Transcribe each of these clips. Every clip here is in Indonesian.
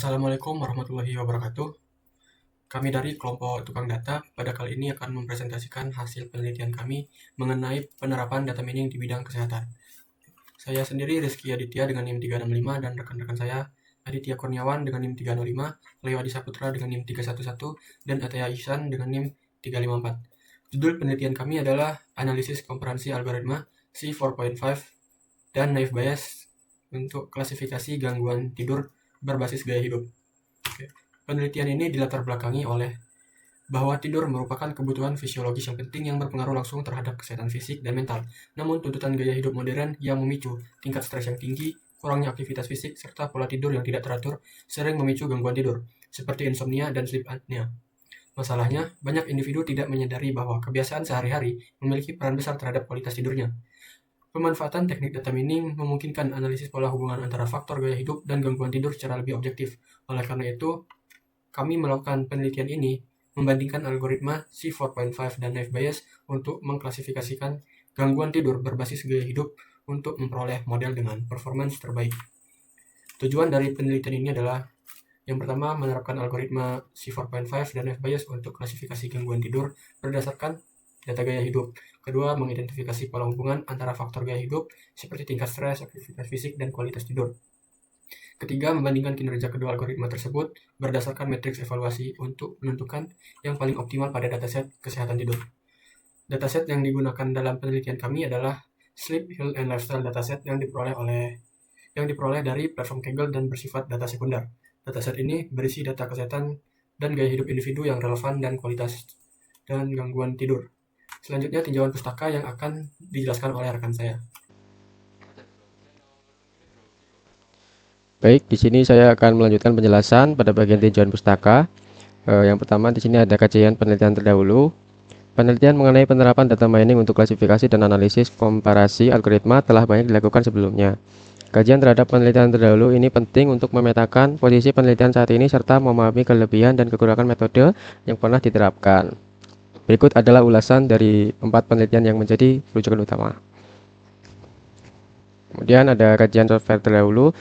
Assalamualaikum warahmatullahi wabarakatuh. Kami dari kelompok tukang data pada kali ini akan mempresentasikan hasil penelitian kami mengenai penerapan data mining di bidang kesehatan. Saya sendiri Rizky Aditya dengan NIM 365 dan rekan-rekan saya Aditya Kurniawan dengan NIM 305, Leo Adi Saputra dengan NIM 311, dan Ataya Ihsan dengan NIM 354. Judul penelitian kami adalah Analisis Komparasi Algoritma C4.5 dan Naive Bayes untuk klasifikasi gangguan tidur berbasis gaya hidup. Penelitian ini dilatar belakangi oleh bahwa tidur merupakan kebutuhan fisiologis yang penting yang berpengaruh langsung terhadap kesehatan fisik dan mental. Namun tuntutan gaya hidup modern yang memicu tingkat stres yang tinggi, kurangnya aktivitas fisik, serta pola tidur yang tidak teratur sering memicu gangguan tidur, seperti insomnia dan sleep apnea. Masalahnya, banyak individu tidak menyadari bahwa kebiasaan sehari-hari memiliki peran besar terhadap kualitas tidurnya. Pemanfaatan teknik data mining memungkinkan analisis pola hubungan antara faktor gaya hidup dan gangguan tidur secara lebih objektif. Oleh karena itu, kami melakukan penelitian ini membandingkan algoritma C4.5 dan Naive Bayes untuk mengklasifikasikan gangguan tidur berbasis gaya hidup untuk memperoleh model dengan performance terbaik. Tujuan dari penelitian ini adalah yang pertama, menerapkan algoritma C4.5 dan Naive Bayes untuk klasifikasi gangguan tidur berdasarkan data gaya hidup. Kedua, mengidentifikasi pola hubungan antara faktor gaya hidup seperti tingkat stres, aktivitas fisik, dan kualitas tidur. Ketiga, membandingkan kinerja kedua algoritma tersebut berdasarkan matriks evaluasi untuk menentukan yang paling optimal pada dataset kesehatan tidur. Dataset yang digunakan dalam penelitian kami adalah Sleep, Health, and Lifestyle dataset yang diperoleh dari platform Kaggle dan bersifat data sekunder. Dataset ini berisi data kesehatan dan gaya hidup individu yang relevan dan kualitas dan gangguan tidur. Selanjutnya tinjauan pustaka yang akan dijelaskan oleh rekan saya. Baik, di sini saya akan melanjutkan penjelasan pada bagian tinjauan pustaka. Yang pertama di sini ada kajian penelitian terdahulu. Penelitian mengenai penerapan data mining untuk klasifikasi dan analisis komparasi algoritma telah banyak dilakukan sebelumnya. Kajian terhadap penelitian terdahulu ini penting untuk memetakan posisi penelitian saat ini serta memahami kelebihan dan kekurangan metode yang pernah diterapkan. Berikut adalah ulasan dari 4 penelitian yang menjadi rujukan utama. Kemudian ada kajian software terdahulu.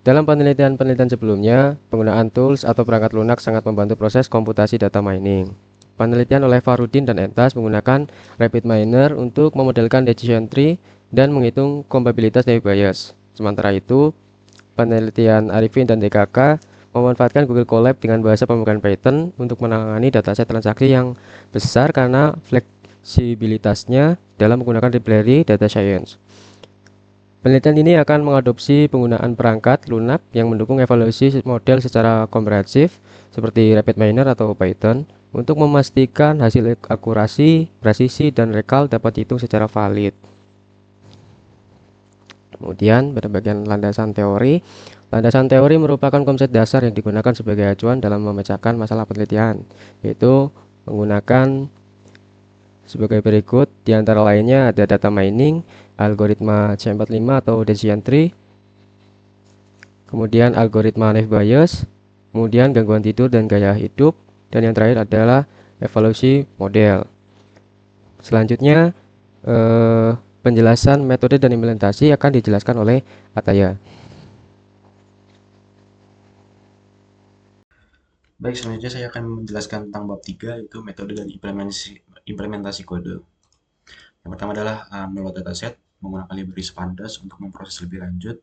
Dalam penelitian-penelitian sebelumnya, penggunaan tools atau perangkat lunak sangat membantu proses komputasi data mining. Penelitian oleh Farudin dan Entas menggunakan RapidMiner untuk memodelkan decision tree dan menghitung kompatibilitas Naive Bayes. Sementara itu, penelitian Arifin dan DKK memanfaatkan Google Colab dengan bahasa pemrograman Python untuk menangani dataset transaksi yang besar karena fleksibilitasnya dalam menggunakan library data science. Penelitian ini akan mengadopsi penggunaan perangkat lunak yang mendukung evaluasi model secara komprehensif seperti RapidMiner atau Python untuk memastikan hasil akurasi, presisi, dan rekal dapat dihitung secara valid. Kemudian pada bagian landasan teori merupakan konsep dasar yang digunakan sebagai acuan dalam memecahkan masalah penelitian, yaitu menggunakan sebagai berikut, di antara lainnya ada data mining, algoritma C45 atau decision tree, kemudian algoritma Naive Bayes, kemudian gangguan tidur dan gaya hidup, dan yang terakhir adalah evaluasi model. Selanjutnya, penjelasan metode dan implementasi akan dijelaskan oleh Ataya. Baik, selanjutnya saya akan menjelaskan tentang bab 3, yaitu metode dan implementasi kode. Yang pertama adalah meload dataset menggunakan library pandas untuk memproses lebih lanjut.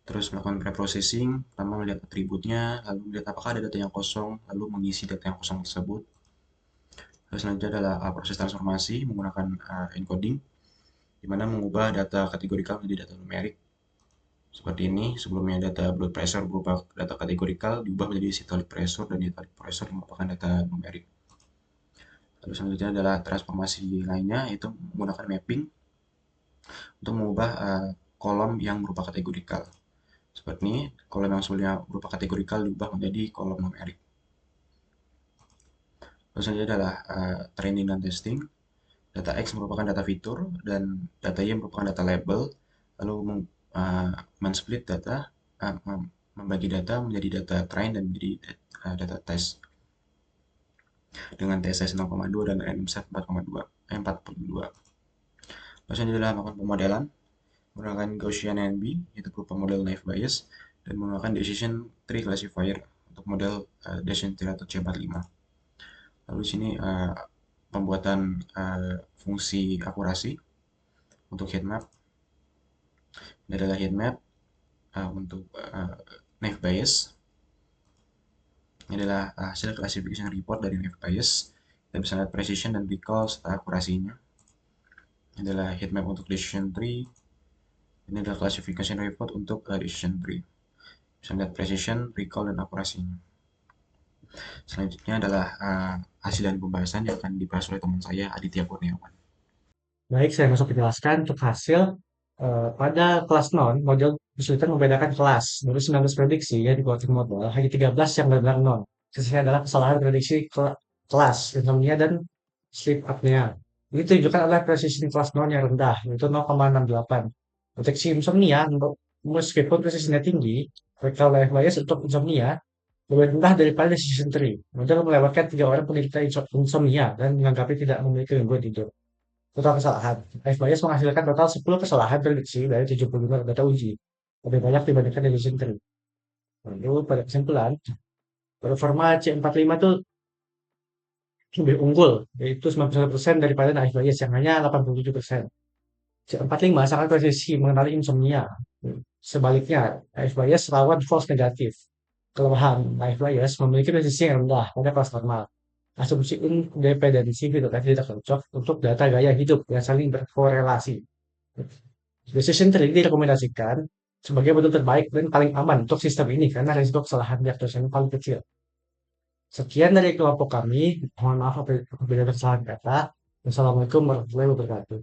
Terus melakukan preprocessing, pertama melihat atributnya, lalu melihat apakah ada data yang kosong, lalu mengisi data yang kosong tersebut. Lalu selanjutnya adalah proses transformasi menggunakan encoding, di mana mengubah data kategorikal menjadi data numerik. Seperti ini, sebelumnya data blood pressure berupa data kategorikal diubah menjadi systolic pressure, dan systolic pressure merupakan data numerik. Lalu selanjutnya adalah transformasi lainnya, yaitu menggunakan mapping untuk mengubah kolom yang berupa kategorikal. Seperti ini, kolom yang sebelumnya berupa kategorikal diubah menjadi kolom numerik. Lalu selanjutnya adalah training dan testing. Data X merupakan data fitur dan data Y merupakan data label. Lalu men-split data, membagi data menjadi data train dan menjadi data test dengan TSS 0,2 dan NMSAT 42. Lalu selanjutnya adalah melakukan pemodelan menggunakan Gaussian NB, yaitu berupa model Naive Bayes, dan menggunakan decision tree classifier untuk model decision tree atau C45. Lalu di sini pembuatan fungsi akurasi untuk heatmap. Ini adalah heatmap untuk naive Bayes. Ini adalah hasil classification report dari naive Bayes. Kita bisa lihat precision dan recall serta akurasinya. Ini adalah heatmap untuk decision tree. Ini adalah classification report untuk decision tree. Bisa lihat precision, recall, dan akurasinya. Selanjutnya adalah hasil dan pembahasan yang akan dibahas oleh teman saya, Aditya Kurniawan. Baik, saya masuk menjelaskan untuk hasil pada kelas non, model kesulitan membedakan kelas. Dari 19 prediksi ya di plotting model, hanya 13 yang benar-benar non. Sisanya adalah kesalahan prediksi kelas, insomnia, dan sleep apnea. Ini ditunjukkan oleh precision kelas non yang rendah, yaitu 0,68. Deteksi insomnia, meskipun presisinya tinggi, rectal life bias untuk insomnia lebih rendah daripada decision tree. Model melewatkan 3 orang penderita insomnia dan menganggapnya tidak memiliki gangguan tidur. Total kesalahan. FBIS menghasilkan total 10 kesalahan prediksi dari 75 data uji. Lebih banyak dibandingkan dari tree. Lalu pada kesimpulan, performa C45 itu lebih unggul, yaitu 91% daripada FBIS yang hanya 87%. C45 sangat presisi mengenali insomnia. Sebaliknya, FBIS rawan false negatif. Kelemahan FBIS memiliki presisi yang rendah pada kelas normal. Asumsi independensi filosofi tidak cocok untuk data gaya hidup yang saling berkorelasi. Decision tree direkomendasikan sebagai model terbaik dan paling aman untuk sistem ini karena risiko kesalahan diagnosisnya paling kecil. Sekian dari kelompok kami. Mohon maaf apabila ada kesalahan kata. Wassalamualaikum warahmatullahi wabarakatuh.